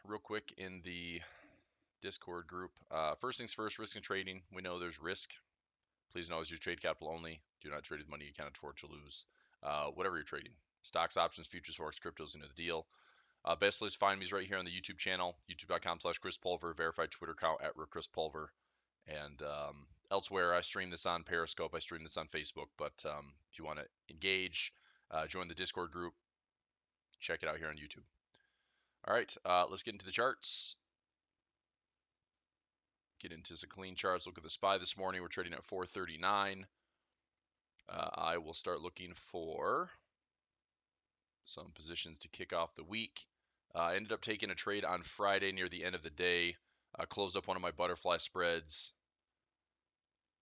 real quick in the Discord group. First things first, risk and trading. We know there's risk. Please always use trade capital only. Do not trade with money you cannot afford to lose. Whatever you're trading. Stocks, options, futures, forex, cryptos, into the deal. Best place to find me is right here on the YouTube channel, youtube.com/Chris Pulver, verified Twitter account @Chris Pulver. And elsewhere, I stream this on Periscope. I stream this on Facebook. But if you want to engage, join the Discord group. Check it out here on YouTube. All right, let's get into the charts. Get into some clean charts. Look at the SPY this morning. We're trading at 439. I will start looking for some positions to kick off the week. I ended up taking a trade on Friday near the end of the day. Closed up one of my butterfly spreads,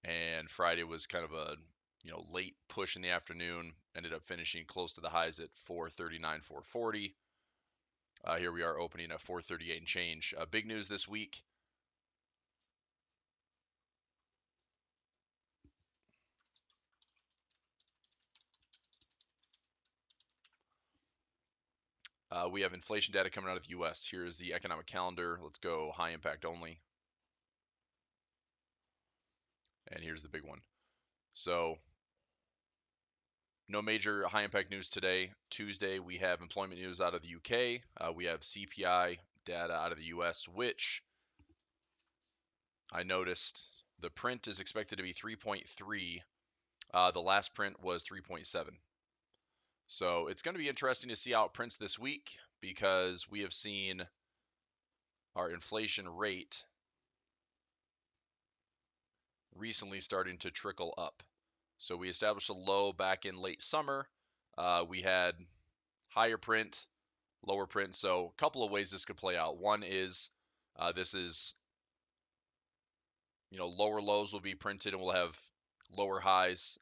and Friday was kind of a late push in the afternoon. Ended up finishing close to the highs at 439, 440. Here we are opening at 438 and change. Big news this week. We have inflation data coming out of the U.S. Here's the economic calendar. Let's go high impact only. And here's the big one. So no major high impact news today. Tuesday, we have employment news out of the UK. We have CPI data out of the US, which I noticed the print is expected to be 3.3. The last print was 3.7. So it's going to be interesting to see how it prints this week, because we have seen our inflation rate recently starting to trickle up. So we established a low back in late summer. We had higher print, lower print. So a couple of ways this could play out. One is this is, lower lows will be printed and we'll have lower highs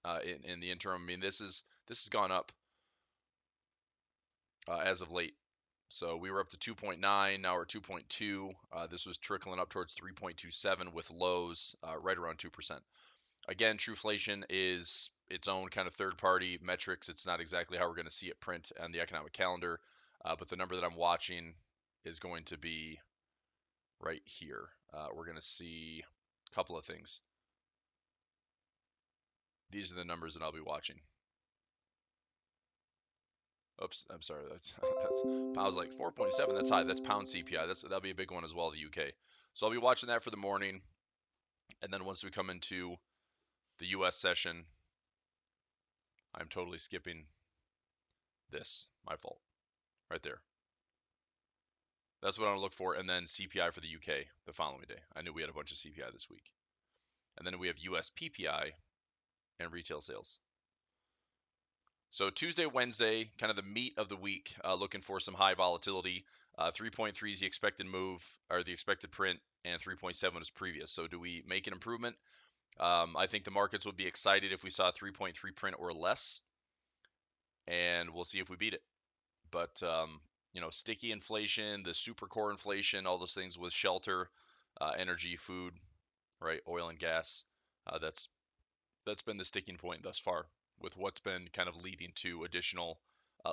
in the interim. I mean, this has gone up as of late. So we were up to 2.9, now we're at 2.2. This was trickling up towards 3.27 with lows right around 2%. Again, Trueflation is its own kind of third-party metrics. It's not exactly how we're going to see it print on the economic calendar, but the number that I'm watching is going to be right here. We're going to see a couple of things. These are the numbers that I'll be watching. Oops, I'm sorry. That's I was like 4.7. That's high. That's pound CPI. That'll be a big one as well, the UK. So I'll be watching that for the morning, and then once we come into the US session, I'm totally skipping this. My fault. Right there. That's what I want to look for. And then CPI for the UK the following day. I knew we had a bunch of CPI this week. And then we have US PPI and retail sales. So Tuesday, Wednesday, kind of the meat of the week, looking for some high volatility. 3.3 is the expected move, or the expected print, and 3.7 is previous. So do we make an improvement? I think the markets would be excited if we saw 3.3 print or less, and we'll see if we beat it. But sticky inflation, the super core inflation, all those things with shelter, energy, food, right, oil and gas, that's been the sticking point thus far, with what's been kind of leading to additional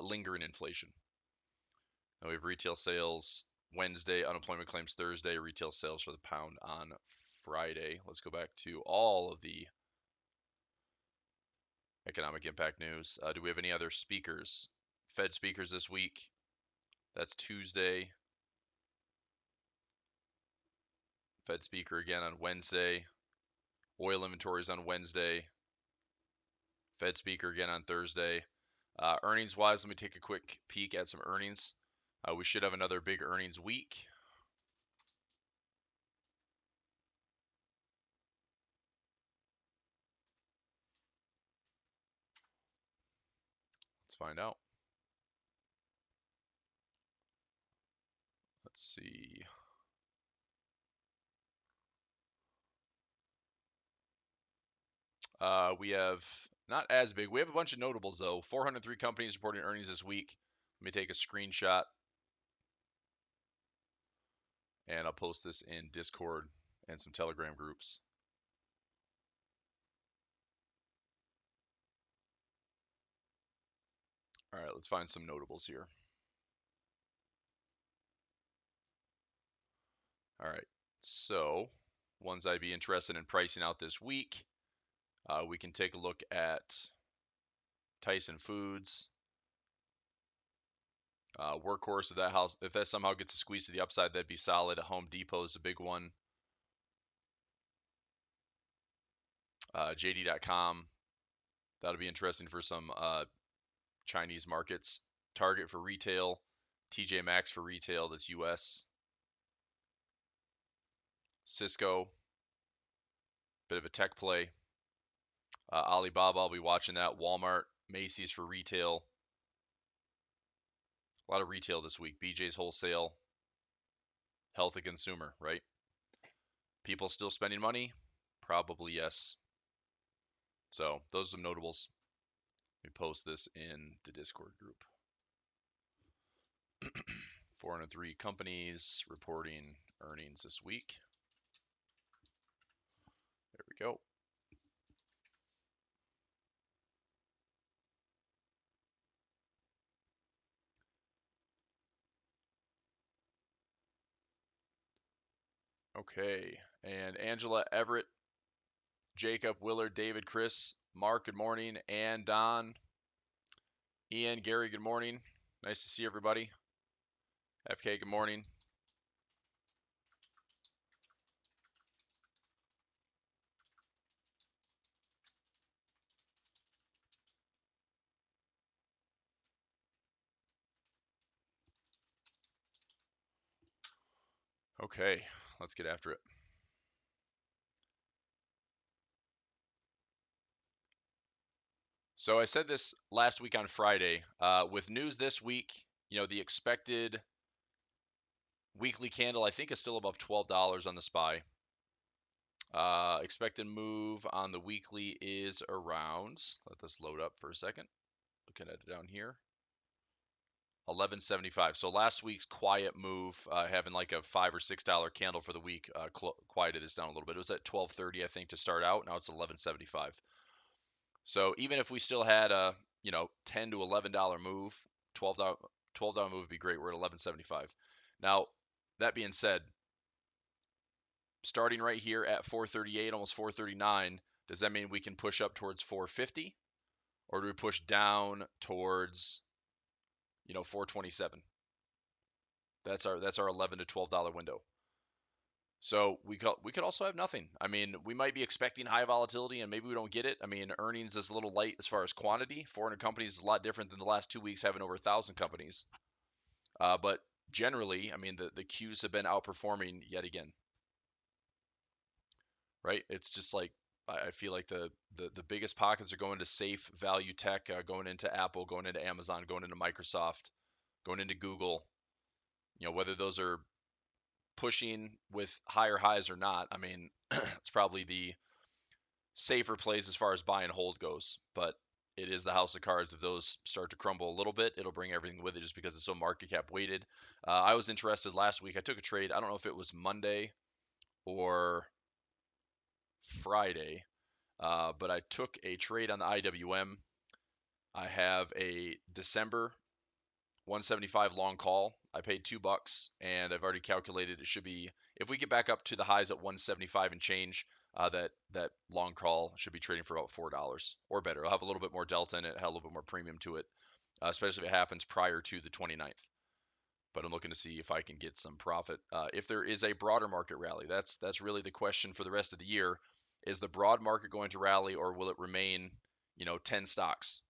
lingering inflation. Now we have retail sales Wednesday, unemployment claims Thursday, retail sales for the pound on Friday. Let's go back to all of the economic impact news. Do we have any other speakers? Fed speakers this week. That's Tuesday. Fed speaker again on Wednesday. Oil inventories on Wednesday. Fed speaker again on Thursday. Earnings wise, let me take a quick peek at some earnings. We should have another big earnings week. Let's find out. Let's see. We have not as big. We have a bunch of notables though. 403 companies reporting earnings this week. Let me take a screenshot and I'll post this in Discord and some Telegram groups. All right, let's find some notables here. All right. So ones I'd be interested in pricing out this week, we can take a look at Tyson Foods. Workhorse, if that somehow gets a squeeze to the upside, that'd be solid. Home Depot is a big one. JD.com, that'll be interesting for some Chinese markets. Target for retail, TJ Maxx for retail, that's US. Cisco, bit of a tech play. Alibaba, I'll be watching that. Walmart, Macy's for retail. A lot of retail this week. BJ's Wholesale, Health and Consumer, right? People still spending money? Probably yes. So those are some notables. Let me post this in the Discord group. 403 companies reporting earnings this week. There we go. Okay, and Angela, Everett, Jacob, Willard, David, Chris, Mark, good morning, and Don, Ian, Gary, good morning. Nice to see everybody. FK, good morning. Okay, let's get after it. So I said this last week on Friday. With news this week, the expected weekly candle, I think, is still above $12 on the SPY. Expected move on the weekly is around, let this load up for a second. Looking at it down here. 11.75. So last week's quiet move, having like a $5 or $6 candle for the week, quieted this down a little bit. It was at 12.30, I think, to start out. Now it's 11.75. So even if we still had a $10 to $11 move, $12 move would be great. We're at 11.75. Now that being said, starting right here at 438, almost 439, does that mean we can push up towards 450, or do we push down towards 427? That's our 11 to $12 window. So we could also have nothing. I mean, we might be expecting high volatility and maybe we don't get it. I mean, earnings is a little light as far as quantity. 400 companies is a lot different than the last 2 weeks having over 1,000 companies. But generally, I mean, the Qs have been outperforming yet again. Right? It's just like I feel like the biggest pockets are going to safe value tech, going into Apple, going into Amazon, going into Microsoft, going into Google. Whether those are pushing with higher highs or not, I mean, it's probably the safer plays as far as buy and hold goes. But it is the house of cards. If those start to crumble a little bit, it'll bring everything with it just because it's so market cap weighted. I was interested last week. I took a trade. I don't know if it was Monday or Friday, but I took a trade on the IWM. I have a December 175 long call. I paid $2, and I've already calculated it should be, if we get back up to the highs at 175 and change, that long call should be trading for about $4 or better. I'll have a little bit more delta in it, have a little bit more premium to it, especially if it happens prior to the 29th. But I'm looking to see if I can get some profit. If there is a broader market rally, that's really the question for the rest of the year. Is the broad market going to rally, or will it remain, 10 stocks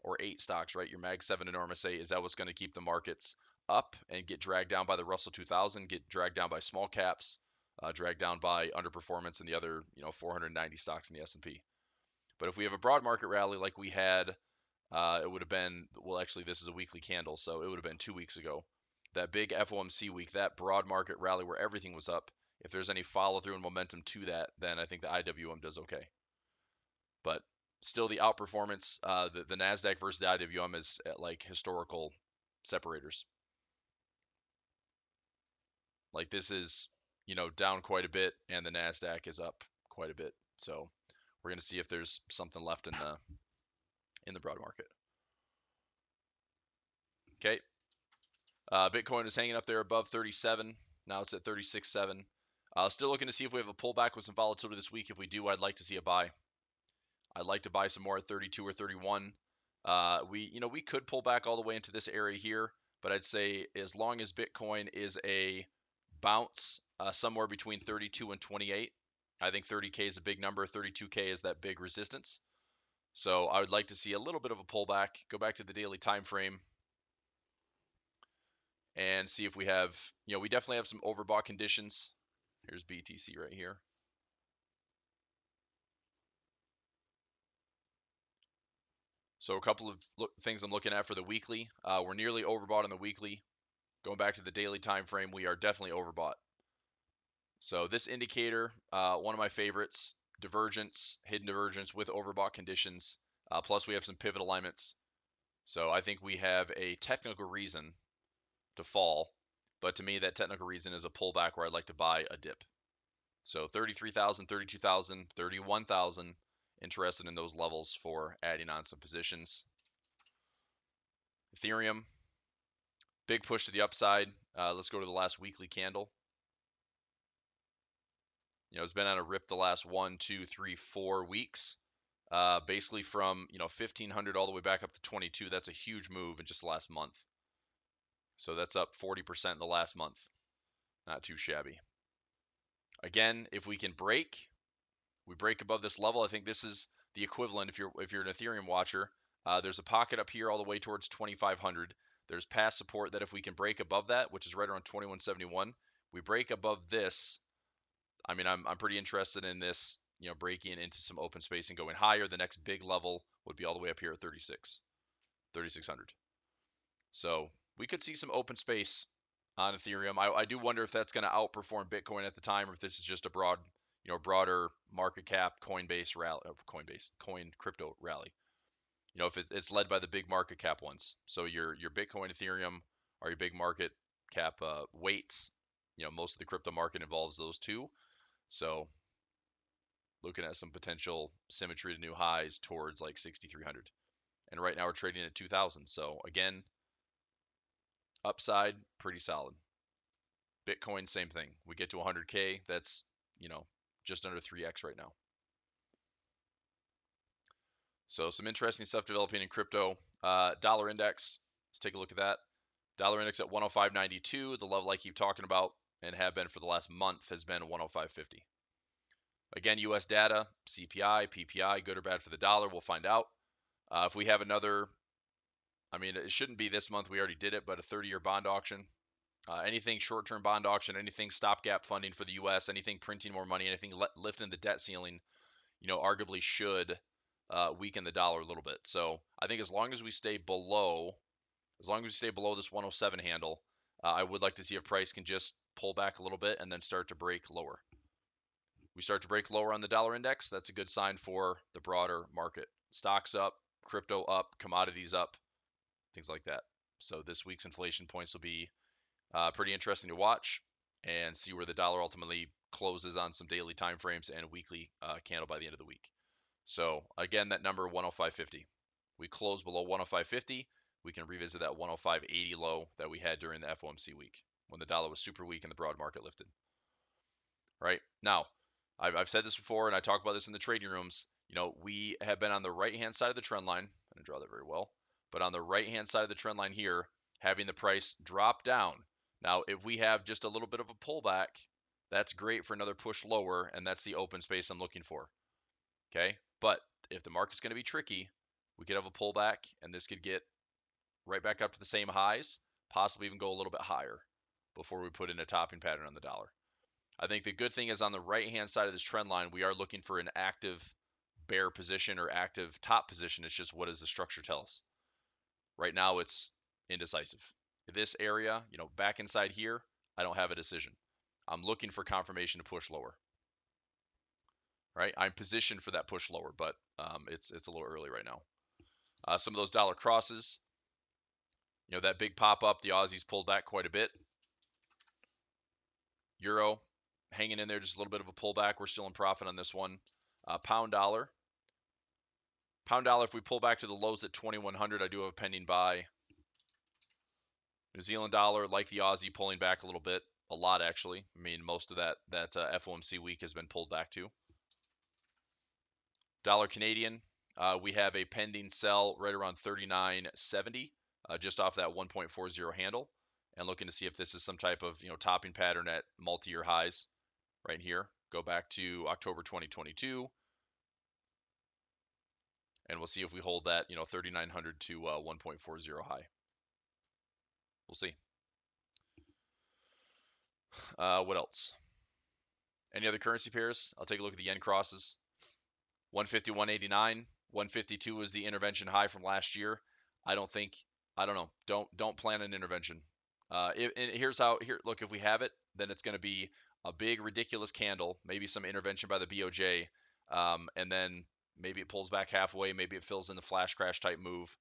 or 8 stocks, right? Your Mag 7 and RMSA, is that what's going to keep the markets up and get dragged down by the Russell 2000, get dragged down by small caps, dragged down by underperformance in the other, 490 stocks in the S&P? But if we have a broad market rally like we had, it would have been, well, actually, this is a weekly candle, so it would have been 2 weeks ago. That big FOMC week, that broad market rally where everything was up. If there's any follow through and momentum to that, then I think the IWM does okay. But still, the outperformance, the Nasdaq versus the IWM is at like historical separators. Like this is, down quite a bit, and the Nasdaq is up quite a bit. So we're gonna see if there's something left in the broad market. Okay. Bitcoin is hanging up there above 37. Now it's at 36.7. Still looking to see if we have a pullback with some volatility this week. If we do, I'd like to see a buy. I'd like to buy some more at 32 or 31. We could pull back all the way into this area here, but I'd say as long as Bitcoin is a bounce somewhere between 32 and 28, I think 30K is a big number. 32K is that big resistance. So I would like to see a little bit of a pullback. Go back to the daily time frame and see if we have, we definitely have some overbought conditions. Here's BTC right here. So a couple of things I'm looking at for the weekly. We're nearly overbought on the weekly. Going back to the daily time frame, we are definitely overbought. So this indicator, one of my favorites, divergence, hidden divergence with overbought conditions. Plus we have some pivot alignments. So I think we have a technical reason to fall, but to me that technical reason is a pullback where I'd like to buy a dip. So 33,000, 32,000, 31,000, interested in those levels for adding on some positions. Ethereum, big push to the upside. Let's go to the last weekly candle. It's been on a rip the last 1, 2, 3, 4 weeks. Basically from 1500 all the way back up to 22. That's a huge move in just the last month. So that's up 40% in the last month. Not too shabby. Again, if we can we break above this level. I think this is the equivalent. If you're an Ethereum watcher, there's a pocket up here all the way towards 2500. There's past support that if we can break above that, which is right around 2171, we break above this. I mean, I'm pretty interested in this, breaking into some open space and going higher. The next big level would be all the way up here at 3600. So we could see some open space on Ethereum. I do wonder if that's going to outperform Bitcoin at the time, or if this is just a broader market cap Coinbase rally, coin crypto rally. If it's led by the big market cap ones. So your Bitcoin, Ethereum are your big market cap weights. Most of the crypto market involves those two. So looking at some potential symmetry to new highs towards like 6,300. And right now we're trading at 2,000. So again, upside, pretty solid. Bitcoin, same thing. We get to 100K, that's, just under 3x right now. So some interesting stuff developing in crypto. Dollar index, let's take a look at that. Dollar index at 105.92. The level I keep talking about and have been for the last month has been 105.50. Again, US data, CPI, PPI, good or bad for the dollar, we'll find out. If we have another, it shouldn't be this month, we already did it, but a 30-year bond auction. Anything short-term bond auction, anything stopgap funding for the U.S., anything printing more money, anything lifting the debt ceiling, arguably should weaken the dollar a little bit. So I think as long as we stay below this 107 handle, I would like to see if price can just pull back a little bit and then start to break lower. We start to break lower on the dollar index, that's a good sign for the broader market. Stocks up, crypto up, commodities up, things like that. So this week's inflation points will be pretty interesting to watch and see where the dollar ultimately closes on some daily time frames and a weekly candle by the end of the week. So again, that number 105.50. We close below 105.50. We can revisit that 105.80 low that we had during the FOMC week when the dollar was super weak and the broad market lifted. Right now, I've said this before, and I talk about this in the trading rooms. We have been on the right-hand side of the trend line. I didn't draw that very well, but on the right-hand side of the trend line here, having the price drop down. Now, if we have just a little bit of a pullback, that's great for another push lower, and that's the open space I'm looking for. Okay, but if the market's going to be tricky, we could have a pullback, and this could get right back up to the same highs, possibly even go a little bit higher before we put in a topping pattern on the dollar. I think the good thing is on the right-hand side of this trend line, we are looking for an active bear position or active top position. It's just, what does the structure tell us? Right now, it's indecisive. This area, back inside here, I don't have a decision. I'm looking for confirmation to push lower. Right? I'm positioned for that push lower, but it's a little early right now. Some of those dollar crosses, that big pop up, the Aussies pulled back quite a bit. Euro hanging in there, just a little bit of a pullback. We're still in profit on this one. Pound dollar. Pound dollar, if we pull back to the lows at 2100, I do have a pending buy. New Zealand dollar, like the Aussie, pulling back a little bit. a lot actually. I mean, most of that FOMC week has been pulled back too. Dollar Canadian, we have a pending sell right around 39.70, just off that 1.40 handle, and looking to see if this is some type of topping pattern at multi-year highs right here. Go back to October 2022, and we'll see if we hold that 3,900 to 1.40 high. We'll see. What else? Any other currency pairs? I'll take a look at the yen crosses. 150, 189, 152 was the intervention high from last year. I don't know. Don't plan an intervention. And here's how. Here, look, if we have it, then it's going to be a big ridiculous candle, maybe some intervention by the BOJ, and then maybe it pulls back halfway, maybe it fills in the flash crash type move.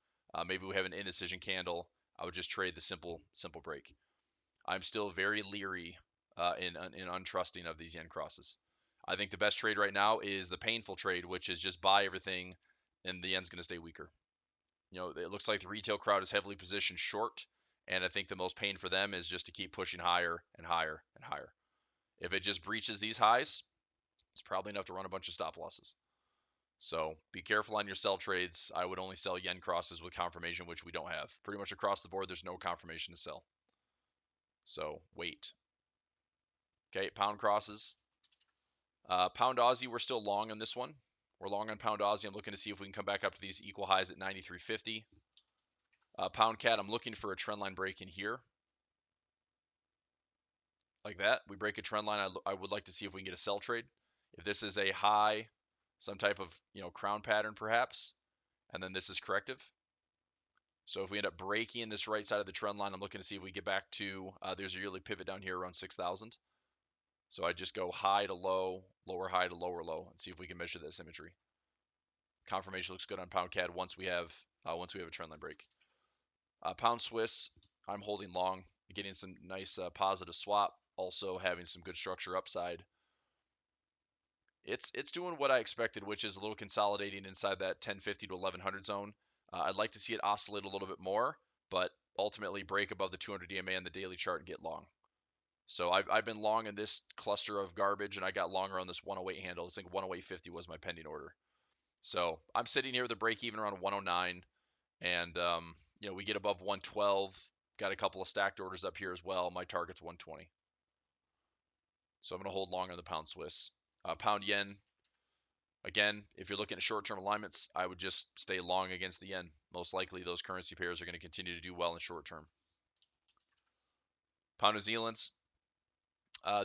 Maybe we have an indecision candle. I would just trade the simple break. I'm still very leery in untrusting of these yen crosses. I think the best trade right now is the painful trade, which is just buy everything, and the yen's going to stay weaker. It looks like the retail crowd is heavily positioned short, and I think the most pain for them is just to keep pushing higher and higher and higher. If it just breaches these highs, it's probably enough to run a bunch of stop losses. So be careful on your sell trades. I would only sell yen crosses with confirmation, which we don't have. Pretty much across the board, there's no confirmation to sell. So wait. Okay, pound crosses. Pound Aussie, we're still long on this one. We're long on Pound Aussie. I'm looking to see if we can come back up to these equal highs at 93.50. Pound Cat, I'm looking for a trend line break in here. Like that. We break a trend line. I would like to see if we can get a sell trade. If this is a high, some type of crown pattern perhaps, and then this is corrective. So if we end up breaking this right side of the trend line, I'm looking to see if we get back to, there's a yearly pivot down here around 6,000. So I just go high to low, lower high to lower low, and see if we can measure this imagery. Confirmation looks good on Pound CAD once we have a trend line break. Pound Swiss, I'm holding long, getting some nice positive swap, also having some good structure upside. It's doing what I expected, which is a little consolidating inside that 1050 to 1100 zone. I'd like to see it oscillate a little bit more, but ultimately break above the 200 EMA on the daily chart and get long. So I've been long in this cluster of garbage, and I got longer on this 108 handle. I think 108.50 was my pending order. So I'm sitting here with a break even around 109, and we get above 112. Got a couple of stacked orders up here as well. My target's 120. So I'm going to hold long on the pound Swiss. Pound yen. Again, if you're looking at short-term alignments, I would just stay long against the yen. Most likely those currency pairs are going to continue to do well in short term. Pound New Zealand's.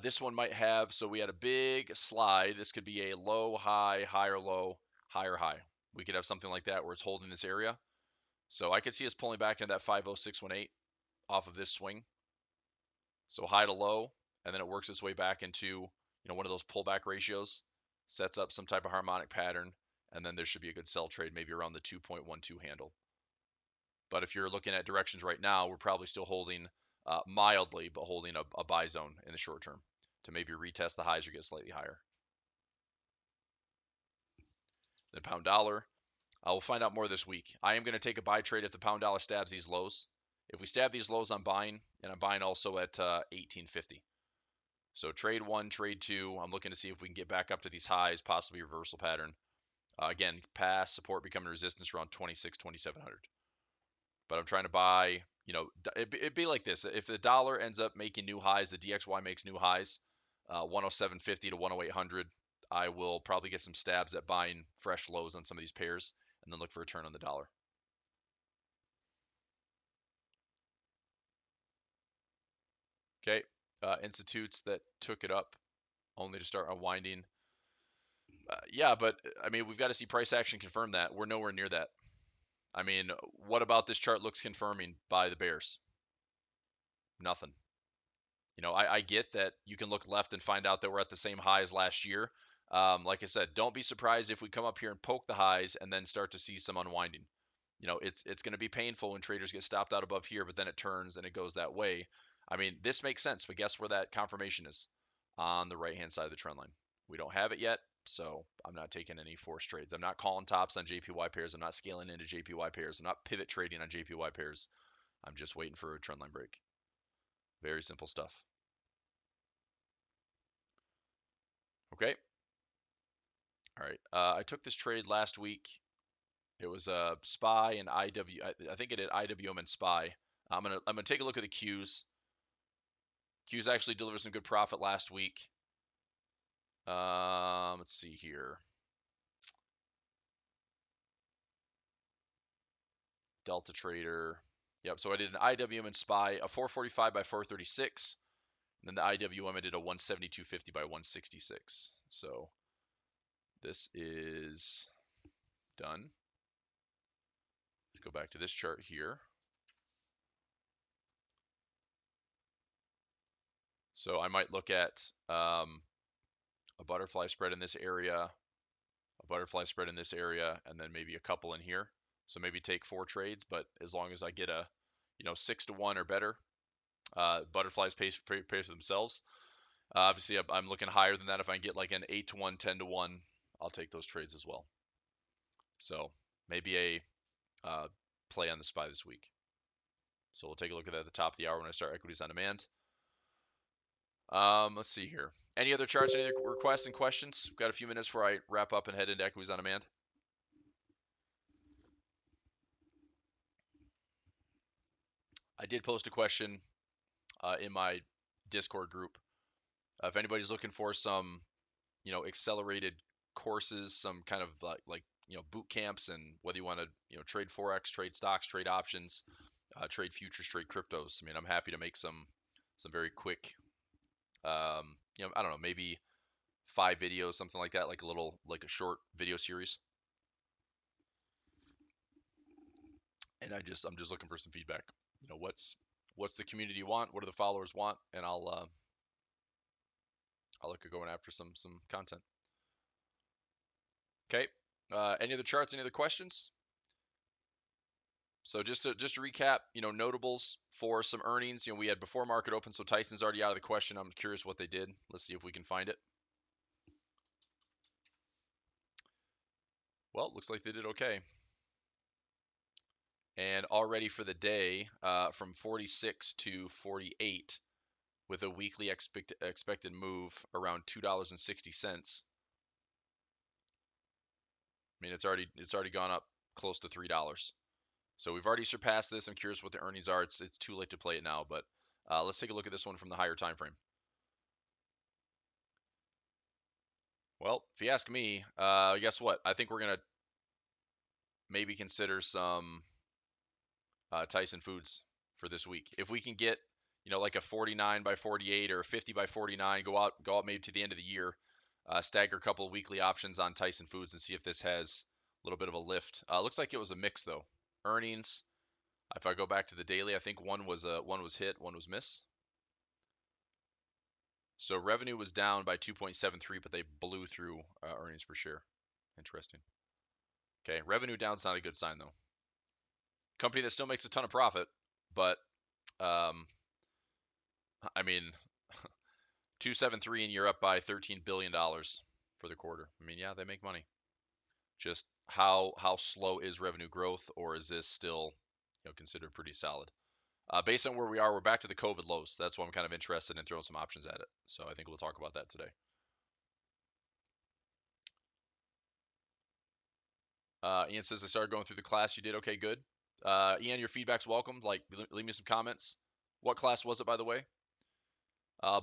This one might have, so we had a big slide. This could be a low, high, higher, low, higher, high. We could have something like that where it's holding this area. So I could see us pulling back into that 50618 off of this swing. So high to low, and then it works its way back into one of those pullback ratios, sets up some type of harmonic pattern, and then there should be a good sell trade maybe around the 2.12 handle. But if you're looking at directions right now, we're probably still holding mildly, but holding a buy zone in the short term to maybe retest the highs or get slightly higher. Then pound dollar. We'll find out more this week. I am going to take a buy trade if the pound dollar stabs these lows. If we stab these lows, I'm buying, and I'm buying also at 18.50. So trade one, trade two. I'm looking to see if we can get back up to these highs, possibly reversal pattern. Again, pass support becoming resistance around 26, 2700. But I'm trying to buy, it'd be like this. If the dollar ends up making new highs, the DXY makes new highs, 107.50 to 10800, I will probably get some stabs at buying fresh lows on some of these pairs and then look for a turn on the dollar. Okay, institutes that took it up only to start unwinding. Yeah, but I mean, we've got to see price action confirm that. We're nowhere near that. I mean, what about this chart looks confirming by the bears? Nothing. I get that you can look left and find out that we're at the same high as last year. Like I said, don't be surprised if we come up here and poke the highs and then start to see some unwinding. It's going to be painful when traders get stopped out above here, but then it turns and it goes that way. I mean, this makes sense, but guess where that confirmation is? On the right-hand side of the trend line. We don't have it yet, so I'm not taking any forced trades. I'm not calling tops on JPY pairs. I'm not scaling into JPY pairs. I'm not pivot trading on JPY pairs. I'm just waiting for a trend line break. Very simple stuff. Okay. All right. I took this trade last week. It was a SPY and IW. I think it did IWM and SPY. I'm gonna take a look at the Qs. Qs actually delivered some good profit last week. Let's see here. Delta Trader. Yep. So I did an IWM and SPY, a 445 by 436. And then the IWM I did a 172.50 by 166. So this is done. Let's go back to this chart here. So I might look at a butterfly spread in this area, a butterfly spread in this area, and then maybe a couple in here. So maybe take 4 trades, but as long as I get a, 6-to-1 or better, butterflies pay for themselves. Obviously, I'm looking higher than that. If I can get like an 8-to-1, 10-to-1, I'll take those trades as well. So maybe a play on the SPY this week. So we'll take a look at that at the top of the hour when I start equities on demand. Let's see here. Any other charts, any other requests and questions? We've got a few minutes before I wrap up and head into equities on demand. I did post a question in my Discord group. If anybody's looking for some, accelerated courses, some kind of like boot camps, and whether you want to, trade forex, trade stocks, trade options, trade futures, trade cryptos. I mean, I'm happy to make some very quick, I don't know, maybe 5 videos, something like that, like a short video series. And I'm just looking for some feedback. What's the community want? What do the followers want? And I'll look at going after some content. Okay. Any other charts? Any other questions? So just to recap, notables for some earnings. We had before market open, so Tyson's already out of the question. I'm curious what they did. Let's see if we can find it. Well, looks like they did okay. And already for the day, from 46 to 48, with a weekly expected move around $2.60. I mean, it's already gone up close to $3. So we've already surpassed this. I'm curious what the earnings are. It's too late to play it now, but let's take a look at this one from the higher time frame. Well, if you ask me, guess what? I think we're gonna maybe consider some Tyson Foods for this week. If we can get, like a 49 by 48 or a 50 by 49, go out maybe to the end of the year, stagger a couple of weekly options on Tyson Foods and see if this has a little bit of a lift. Looks like it was a mix though. Earnings. If I go back to the daily, I think one was hit, one was miss. So revenue was down by 2.73, but they blew through earnings per share. Interesting. Okay, revenue down is not a good sign though. Company that still makes a ton of profit, but I mean, 273 and you're up by $13 billion for the quarter. I mean, yeah, they make money. Just how slow is revenue growth, or is this still considered pretty solid? Based on where we are, we're back to the COVID lows. That's why I'm kind of interested in throwing some options at it. So I think we'll talk about that today. Ian says I started going through the class. You did okay, good. Ian, your feedback's welcome. Like, leave me some comments. What class was it, by the way?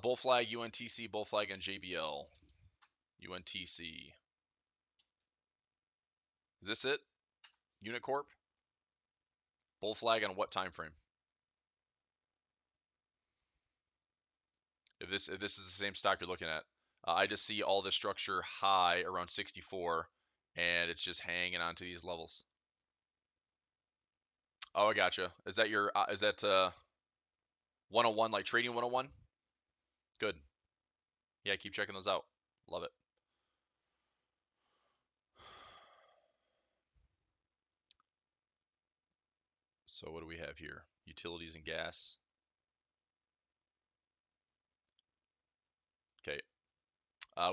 Bull flag, UNTC, bull flag, and JBL. UNTC. Is this it? Unit Corp? Bull flag on what time frame? If this is the same stock you're looking at, I just see all this structure high around 64, and it's just hanging on to these levels. Oh, I gotcha. Is that your 101, like trading 101? Good. Yeah, keep checking those out. Love it. So what do we have here? Utilities and gas. Okay.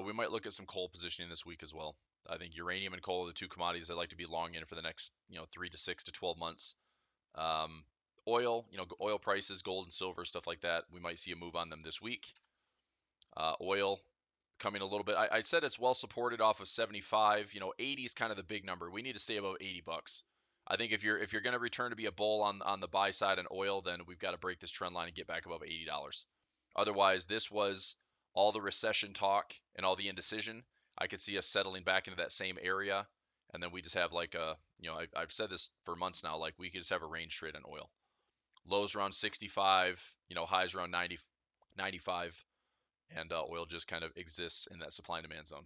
We might look at some coal positioning this week as well. I think uranium and coal are the two commodities I'd like to be long in for the next, 3 to 6 to 12 months. Oil, oil prices, gold and silver, stuff like that. We might see a move on them this week. Oil, coming a little bit. I said it's well supported off of 75. 80 is kind of the big number. We need to stay above 80 bucks. I think if you're going to return to be a bull on the buy side in oil, then we've got to break this trend line and get back above $80. Otherwise, this was all the recession talk and all the indecision. I could see us settling back into that same area, and then we just have like I've said this for months now, like we could just have a range trade on oil. Lows around 65, highs around 90, 95, and oil just kind of exists in that supply and demand zone.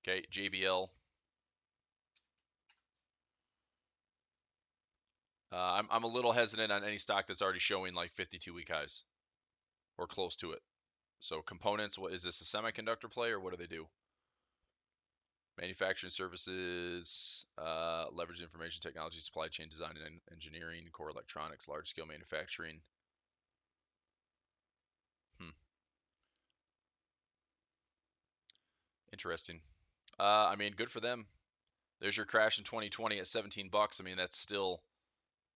Okay, JBL. I'm a little hesitant on any stock that's already showing like 52-week highs or close to it. So components, what is this, a semiconductor play or what do they do? Manufacturing services, leverage information technology, supply chain design and engineering, core electronics, large scale manufacturing. Interesting. I mean, good for them. There's your crash in 2020 at 17 bucks. I mean, that's still,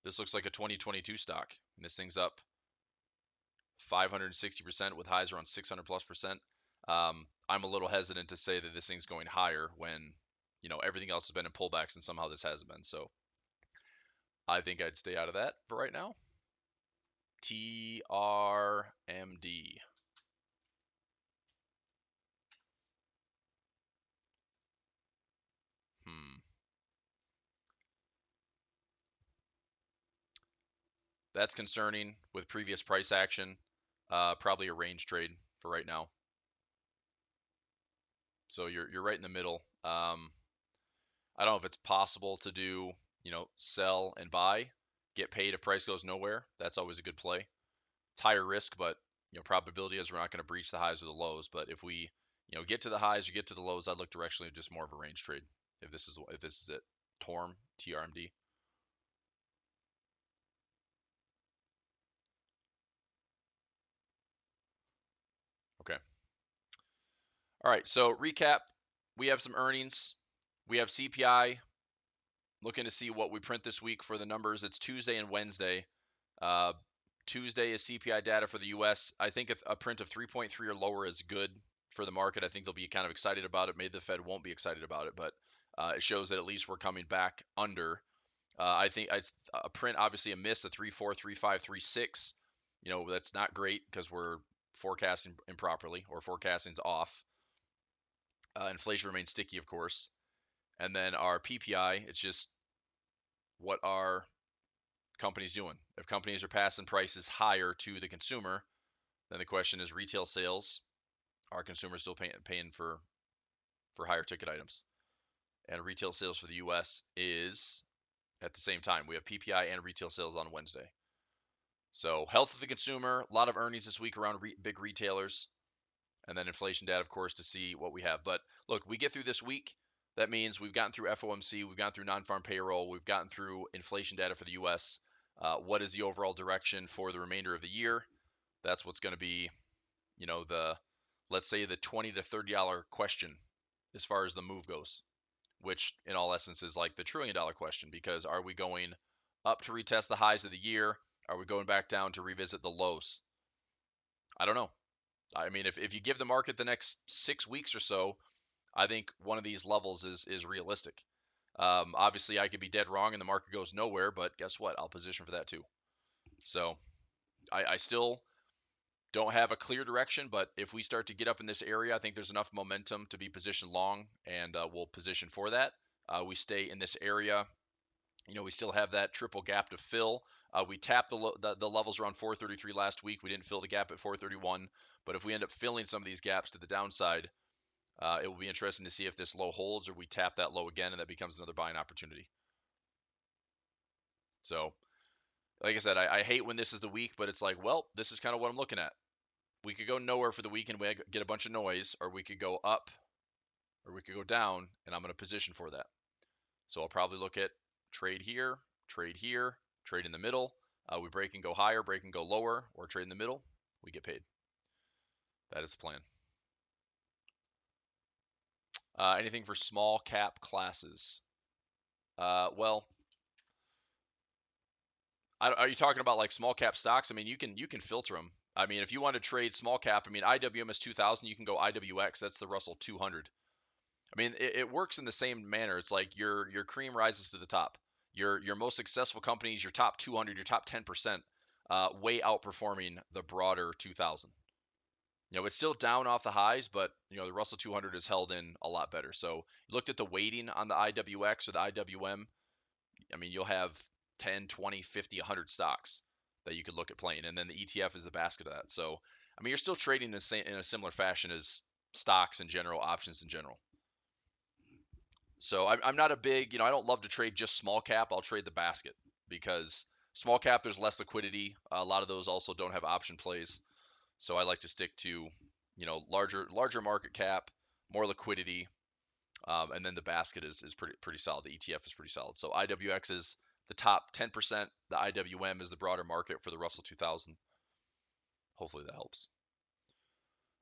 this looks like a 2022 stock. And this thing's up 560% with highs around 600 plus percent. I'm a little hesitant to say that this thing's going higher when, everything else has been in pullbacks and somehow this hasn't been. So I think I'd stay out of that for right now. TRMD. That's concerning with previous price action. Probably a range trade for right now. So you're right in the middle. I don't know if it's possible to do, sell and buy, get paid if price goes nowhere. That's always a good play. It's higher risk, but probability is we're not going to breach the highs or the lows. But if we, get to the highs or get to the lows, I'd look directionally just more of a range trade. If this is it, TRMD. Okay. All right. So recap, we have some earnings. We have CPI. Looking to see what we print this week for the numbers. It's Tuesday and Wednesday. Uh, Tuesday is CPI data for the U.S. I think a print of 3.3 or lower is good for the market. I think they'll be kind of excited about it. Maybe the Fed won't be excited about it, but it shows that at least we're coming back under. I think a print, obviously a miss, a 3.4, 3.5, 3.6. That's not great because we're forecasting improperly or forecasting's off. Inflation remains sticky, of course. And then our PPI, it's just what are companies doing? If companies are passing prices higher to the consumer, then the question is retail sales. Are consumers still paying for higher ticket items? And retail sales for the U.S. is at the same time. We have PPI and retail sales on Wednesday. So health of the consumer, a lot of earnings this week around big retailers, and then inflation data, of course, to see what we have. But look, we get through this week. That means we've gotten through FOMC, we've gotten through non-farm payroll, we've gotten through inflation data for the U.S. What is the overall direction for the remainder of the year? That's what's going to be, let's say the $20 to $30 question as far as the move goes, which in all essence is like the $1 trillion question, because are we going up to retest the highs of the year? Are we going back down to revisit the lows? I don't know. I mean, if you give the market the next 6 weeks or so, I think one of these levels is realistic. Obviously, I could be dead wrong and the market goes nowhere, but guess what? I'll position for that too. So I still don't have a clear direction, but if we start to get up in this area, I think there's enough momentum to be positioned long, and we'll position for that. We stay in this area. We still have that triple gap to fill. We tapped the levels around 433 last week. We didn't fill the gap at 431, but if we end up filling some of these gaps to the downside, it will be interesting to see if this low holds or we tap that low again and that becomes another buying opportunity. So, like I said, I hate when this is the week, but it's like, well, this is kind of what I'm looking at. We could go nowhere for the week and we get a bunch of noise, or we could go up, or we could go down, and I'm going to position for that. So I'll probably look at trade here, trade here, trade in the middle. We break and go higher, break and go lower, or trade in the middle. We get paid. That is the plan. Anything for small cap classes? Well, Are you talking about like small cap stocks? I mean, you can filter them. I mean, if you want to trade small cap, I mean, IWM is 2000, you can go IWX, that's the Russell 200. I mean, it works in the same manner. It's like your cream rises to the top. Your most successful companies, your top 200, your top 10%, way outperforming the broader 2000. It's still down off the highs, but the Russell 200 is held in a lot better. So you looked at the weighting on the IWX or the IWM. I mean, you'll have 10, 20, 50, 100 stocks that you could look at playing, and then the ETF is the basket of that. So, I mean, you're still trading in a similar fashion as stocks in general, options in general. So I'm not a big, I don't love to trade just small cap. I'll trade the basket because small cap, there's less liquidity. A lot of those also don't have option plays. So I like to stick to, larger market cap, more liquidity, and then the basket is pretty solid. The ETF is pretty solid. So IWX is the top 10%. The IWM is the broader market for the Russell 2000. Hopefully that helps.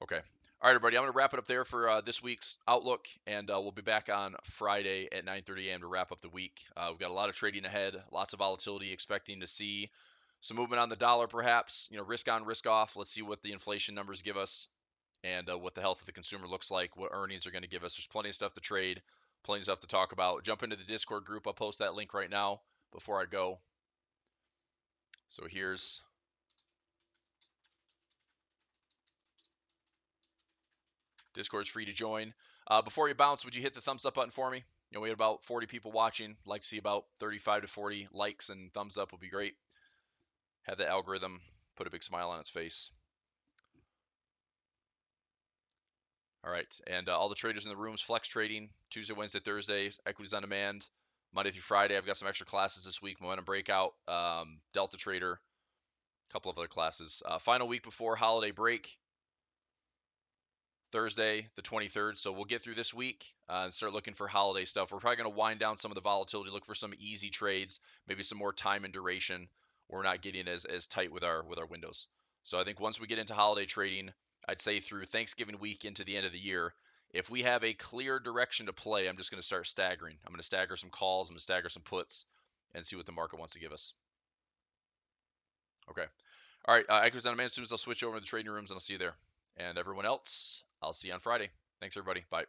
Okay. All right, everybody. I'm going to wrap it up there for this week's Outlook, and we'll be back on Friday at 9:30 a.m. to wrap up the week. We've got a lot of trading ahead, lots of volatility, expecting to see some movement on the dollar, perhaps. Risk on, risk off. Let's see what the inflation numbers give us and what the health of the consumer looks like, what earnings are going to give us. There's plenty of stuff to trade, plenty of stuff to talk about. Jump into the Discord group. I'll post that link right now before I go. So here's Discord's free to join. Before you bounce, would you hit the thumbs up button for me? We had about 40 people watching. Like to see about 35 to 40 likes and thumbs up would be great. Have the algorithm put a big smile on its face. All right, and all the traders in the rooms, flex trading, Tuesday, Wednesday, Thursday, equities on demand, Monday through Friday. I've got some extra classes this week, momentum breakout, Delta Trader, a couple of other classes. Final week before holiday break, Thursday, the 23rd. So we'll get through this week and start looking for holiday stuff. We're probably going to wind down some of the volatility, look for some easy trades, maybe some more time and duration. We're not getting as tight with our windows. So I think once we get into holiday trading, I'd say through Thanksgiving week into the end of the year, if we have a clear direction to play, I'm just going to start staggering. I'm going to stagger some calls, I'm going to stagger some puts, and see what the market wants to give us. Okay. All right. Equities on demand. As soon as I'll switch over to the trading rooms, and I'll see you there. And everyone else, I'll see you on Friday. Thanks, everybody. Bye.